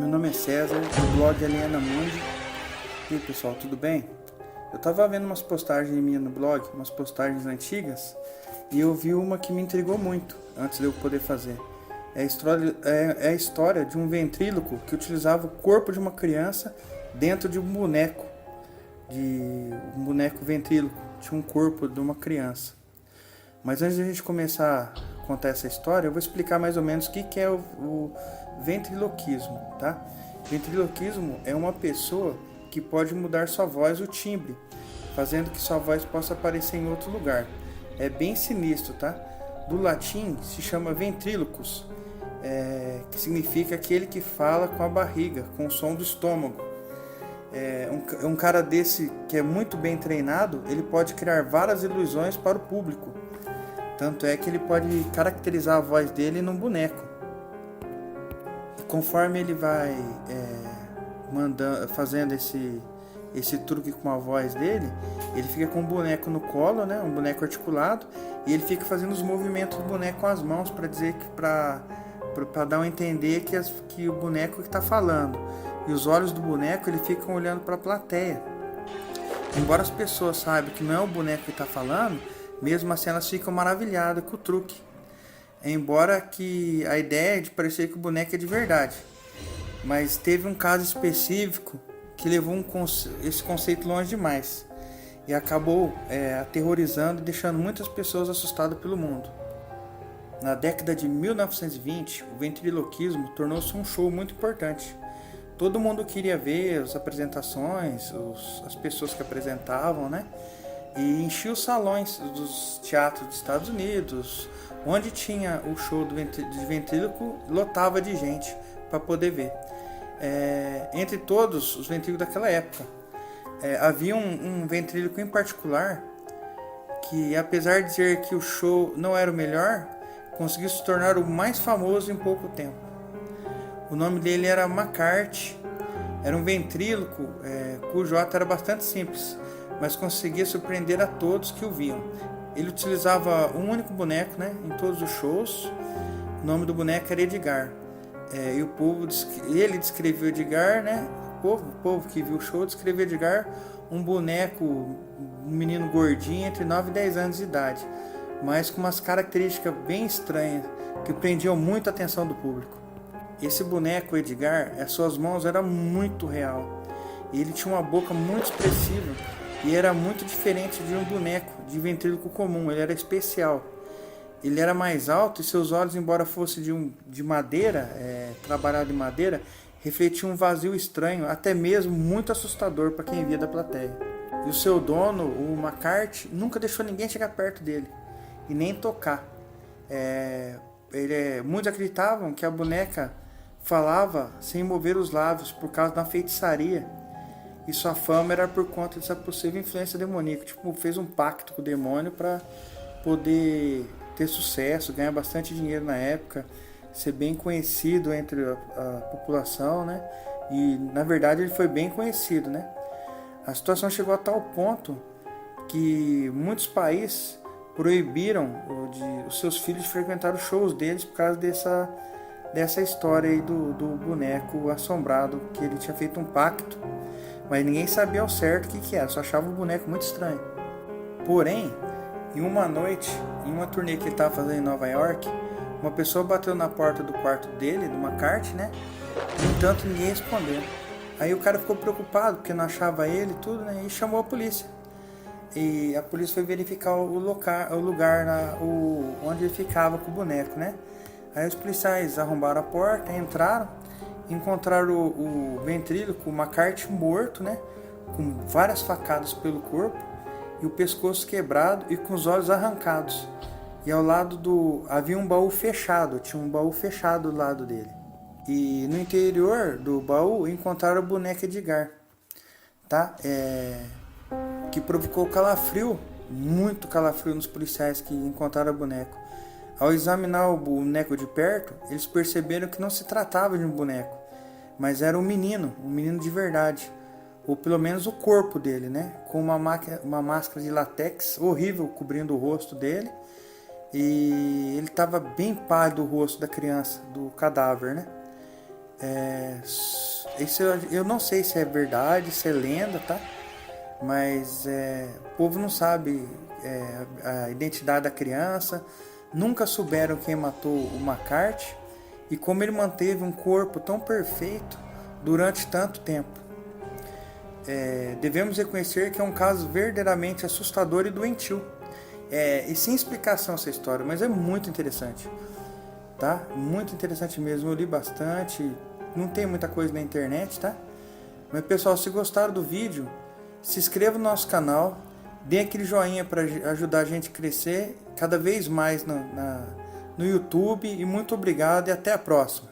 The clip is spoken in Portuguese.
Meu nome é César, do blog Aliena Mundi. E aí pessoal, tudo bem? Eu tava vendo umas postagens minhas no blog, umas postagens antigas, e eu vi uma que me intrigou muito antes de eu poder fazer. É a história de um ventríloco que utilizava o corpo de uma criança dentro de um boneco ventríloco, tinha um corpo de uma criança. Mas antes de a gente começar a contar essa história, eu vou explicar mais ou menos o que é o ventriloquismo, tá? Ventriloquismo é uma pessoa que pode mudar sua voz, o timbre, fazendo que sua voz possa aparecer em outro lugar. É bem sinistro, tá? Do latim se chama ventrílocus, que significa aquele que fala com a barriga, com o som do estômago. Um cara desse que é muito bem treinado, ele pode criar várias ilusões para o público. Tanto é que ele pode caracterizar a voz dele num boneco. E conforme ele vai fazendo esse truque com a voz dele, ele fica com um boneco no colo, né? Um boneco articulado, e ele fica fazendo os movimentos do boneco com as mãos para dizer que para dar a entender que o boneco está falando. E os olhos do boneco ele ficam olhando para a plateia. Embora as pessoas saibam que não é o boneco que está falando, mesmo assim elas ficam maravilhadas com o truque. Embora que a ideia é de parecer que o boneco é de verdade. Mas teve um caso específico que levou esse conceito longe demais. E acabou aterrorizando e deixando muitas pessoas assustadas pelo mundo. Na década de 1920, o ventriloquismo tornou-se um show muito importante. Todo mundo queria ver as apresentações, as pessoas que apresentavam, né? E enchia os salões dos teatros dos Estados Unidos, onde tinha o show de ventríloco, lotava de gente para poder ver. Entre todos os ventrílocos daquela época, havia um ventríloco em particular que, apesar de dizer que o show não era o melhor, conseguiu se tornar o mais famoso em pouco tempo. O nome dele era McCarthy. Era um ventríloco cujo ato era bastante simples, mas conseguia surpreender a todos que o viam. Ele utilizava um único boneco, né, em todos os shows. O nome do boneco era Edgar. E o povo, ele descreveu Edgar, né? O povo que viu o show descreveu Edgar, um boneco, um menino gordinho entre 9 e 10 anos de idade, mas com umas características bem estranhas que prendiam muito a atenção do público. Esse boneco Edgar, as suas mãos eram muito real. E ele tinha uma boca muito expressiva e era muito diferente de um boneco de ventríloco comum. Ele era especial. Ele era mais alto e seus olhos, embora fossem de madeira, trabalhado em madeira, refletiam um vazio estranho, até mesmo muito assustador para quem via da plateia. E o seu dono, o McCarthy, nunca deixou ninguém chegar perto dele e nem tocar. Muitos acreditavam que a boneca falava sem mover os lábios por causa da feitiçaria, e sua fama era por conta dessa possível influência demoníaca. Tipo, fez um pacto com o demônio para poder ter sucesso, ganhar bastante dinheiro na época, ser bem conhecido entre a população, né? E na verdade ele foi bem conhecido, né? A situação chegou a tal ponto que muitos países proibiram os seus filhos de frequentar os shows deles por causa dessa história aí do boneco assombrado, que ele tinha feito um pacto, mas ninguém sabia ao certo o que era, só achava o boneco muito estranho. Porém, em uma noite, em uma turnê que ele estava fazendo em Nova York, uma pessoa bateu na porta do quarto dele, do McCarthy, né? No entanto, ninguém respondeu. Aí o cara ficou preocupado porque não achava ele e tudo, né? E chamou a polícia. E a polícia foi verificar o lugar onde ele ficava com o boneco, né? Aí os policiais arrombaram a porta, entraram, encontraram o ventríloco, o McCarthy, morto, né? Com várias facadas pelo corpo e o pescoço quebrado e com os olhos arrancados. E ao lado havia um baú fechado, tinha um baú fechado do lado dele. E no interior do baú encontraram o boneco Edgar, tá? Que provocou calafrio, muito calafrio nos policiais que encontraram o boneco. Ao examinar o boneco de perto, eles perceberam que não se tratava de um boneco, mas era um menino de verdade, ou pelo menos o corpo dele, né? Com uma máscara de látex horrível cobrindo o rosto dele, e ele estava bem pálido, o rosto da criança, do cadáver, né? Isso eu não sei se é verdade, se é lenda, tá? Mas o povo não sabe a identidade da criança, nunca souberam quem matou o McCarthy e como ele manteve um corpo tão perfeito durante tanto tempo. Devemos reconhecer que é um caso verdadeiramente assustador e doentio. E sem explicação essa história, mas é muito interessante, tá? Muito interessante mesmo, eu li bastante, não tem muita coisa na internet, tá? Mas pessoal, se gostaram do vídeo, se inscreva no nosso canal, dê aquele joinha para ajudar a gente a crescer cada vez mais no YouTube, e muito obrigado e até a próxima.